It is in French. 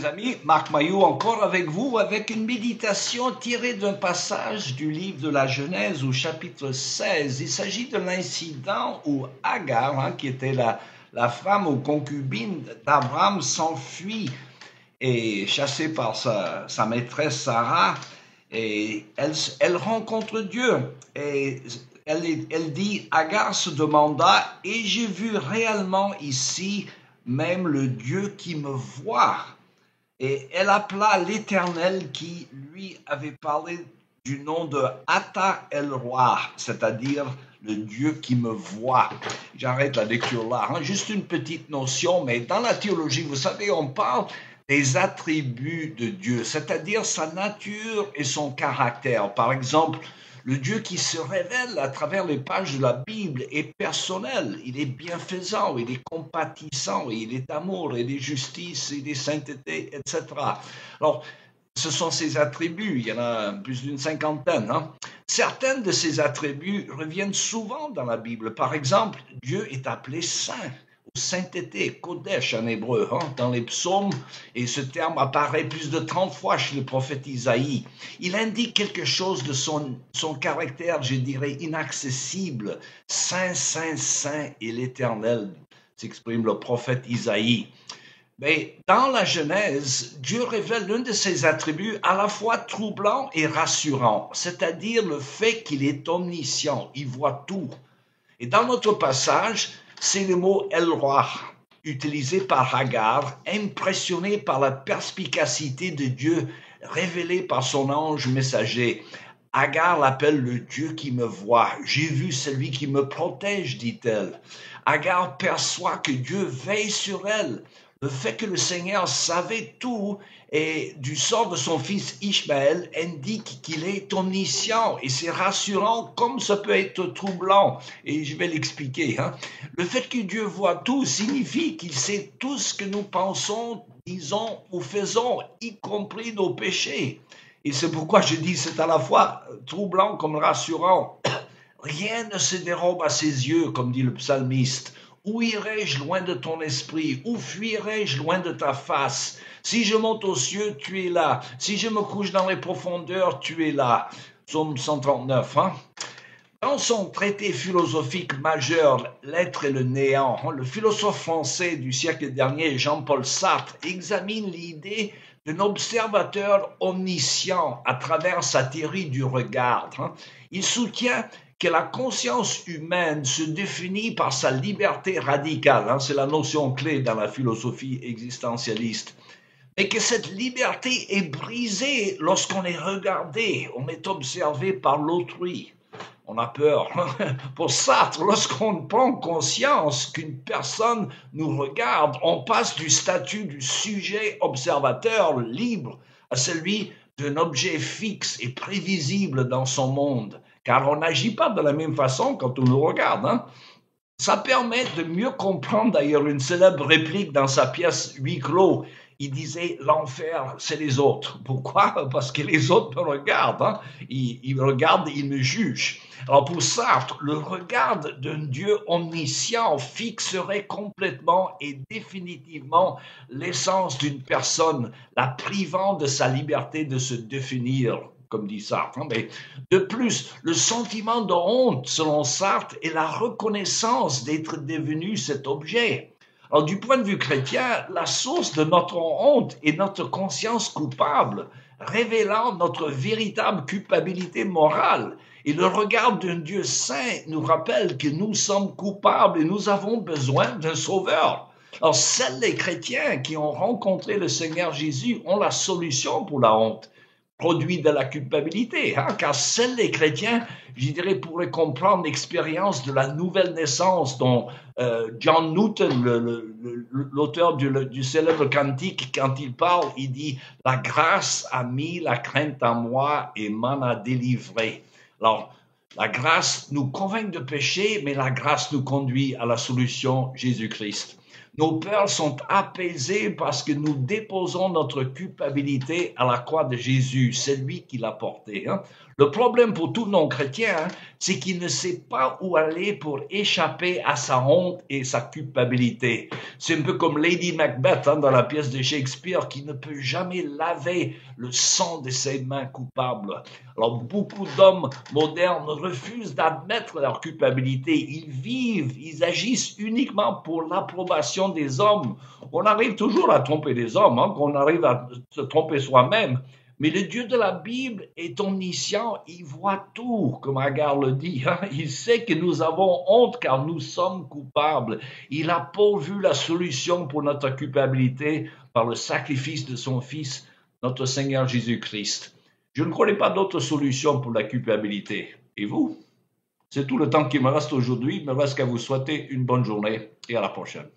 Amis, Marc Mailloux encore avec vous, avec une méditation tirée d'un passage du livre de la Genèse au chapitre 16. Il s'agit de l'incident où Agar, qui était la femme ou concubine d'Abraham, s'enfuit et chassée par sa maîtresse Sarah, et elle rencontre Dieu. Et elle dit, Agar se demanda, et j'ai vu réellement ici même le Dieu qui me voit. Et elle appela l'Éternel qui lui avait parlé du nom de Ata El-Roi, c'est-à-dire le Dieu qui me voit. J'arrête la lecture là, juste une petite notion, mais dans la théologie, vous savez, on parle des attributs de Dieu, c'est-à-dire sa nature et son caractère. Par exemple, le Dieu qui se révèle à travers les pages de la Bible est personnel, il est bienfaisant, il est compatissant, il est amour, il est justice, il est sainteté, etc. Alors, ce sont ses attributs, il y en a plus d'une cinquantaine. Certains de ces attributs reviennent souvent dans la Bible. Par exemple, Dieu est appelé saint. Sainteté, Kodesh en hébreu, dans les psaumes, et ce terme apparaît plus de 30 fois chez le prophète Isaïe. Il indique quelque chose de son caractère, je dirais, inaccessible. Saint, saint, saint et l'Éternel, s'exprime le prophète Isaïe. Mais dans la Genèse, Dieu révèle l'un de ses attributs à la fois troublant et rassurant, c'est-à-dire le fait qu'il est omniscient, il voit tout. Et dans notre passage, c'est le mot El-Roi, utilisé par Agar, impressionné par la perspicacité de Dieu révélée par son ange messager. Agar l'appelle le Dieu qui me voit. J'ai vu celui qui me protège, dit-elle. Agar perçoit que Dieu veille sur elle. Le fait que le Seigneur savait tout et du sort de son fils Ishmaël indique qu'il est omniscient et c'est rassurant comme ça peut être troublant. Et je vais l'expliquer. Le fait que Dieu voit tout signifie qu'il sait tout ce que nous pensons, disons ou faisons, y compris nos péchés. Et c'est pourquoi je dis c'est à la fois troublant comme rassurant. Rien ne se dérobe à ses yeux, comme dit le psalmiste. Où irai-je loin de ton esprit? Où fuirai-je loin de ta face? Si je monte aux cieux, tu es là. Si je me couche dans les profondeurs, tu es là. Psaume 139. Dans son traité philosophique majeur, L'être et le néant, le philosophe français du siècle dernier, Jean-Paul Sartre, examine l'idée d'un observateur omniscient à travers sa théorie du regard. Il soutient que la conscience humaine se définit par sa liberté radicale, c'est la notion clé dans la philosophie existentialiste, mais que cette liberté est brisée lorsqu'on est regardé, on est observé par l'autrui. On a peur. Pour Sartre, lorsqu'on prend conscience qu'une personne nous regarde, on passe du statut du sujet observateur libre à celui d'un objet fixe et prévisible dans son monde. Car on n'agit pas de la même façon quand on nous regarde. Ça permet de mieux comprendre d'ailleurs une célèbre réplique dans sa pièce Huis clos. Il disait, l'enfer, c'est les autres. Pourquoi? Parce que les autres me regardent. Ils me regardent, ils me jugent. Alors pour Sartre, le regard d'un Dieu omniscient fixerait complètement et définitivement l'essence d'une personne, la privant de sa liberté de se définir, comme dit Sartre. Mais de plus, le sentiment de honte, selon Sartre, est la reconnaissance d'être devenu cet objet. Alors, du point de vue chrétien, la source de notre honte est notre conscience coupable, révélant notre véritable culpabilité morale. Et le regard d'un Dieu saint nous rappelle que nous sommes coupables et nous avons besoin d'un sauveur. Alors, seuls les chrétiens qui ont rencontré le Seigneur Jésus ont la solution pour la honte, produit de la culpabilité, car seuls les chrétiens, je dirais, pourraient comprendre l'expérience de la nouvelle naissance dont John Newton, l'auteur du célèbre cantique, quand il parle, il dit « La grâce a mis la crainte en moi et m'en a délivré ». Alors, la grâce nous convainc de péché, mais la grâce nous conduit à la solution Jésus-Christ. Nos peurs sont apaisées parce que nous déposons notre culpabilité à la croix de Jésus. C'est lui qui l'a portée. Hein. Le problème pour tous non-chrétiens, hein, c'est qu'il ne sait pas où aller pour échapper à sa honte et sa culpabilité. C'est un peu comme Lady Macbeth hein, dans la pièce de Shakespeare qui ne peut jamais laver le sang de ses mains coupables. Alors beaucoup d'hommes modernes refusent d'admettre leur culpabilité. Ils vivent, ils agissent uniquement pour l'approbation des hommes. On arrive toujours à tromper les hommes, hein, qu'on arrive à se tromper soi-même. Mais le Dieu de la Bible est omniscient, il voit tout, comme Agar le dit. Hein. Il sait que nous avons honte car nous sommes coupables. Il a pourvu la solution pour notre culpabilité par le sacrifice de son Fils, notre Seigneur Jésus-Christ. Je ne connais pas d'autre solution pour la culpabilité. Et vous? C'est tout le temps qui me reste aujourd'hui. Il me reste qu'à vous souhaiter une bonne journée et à la prochaine.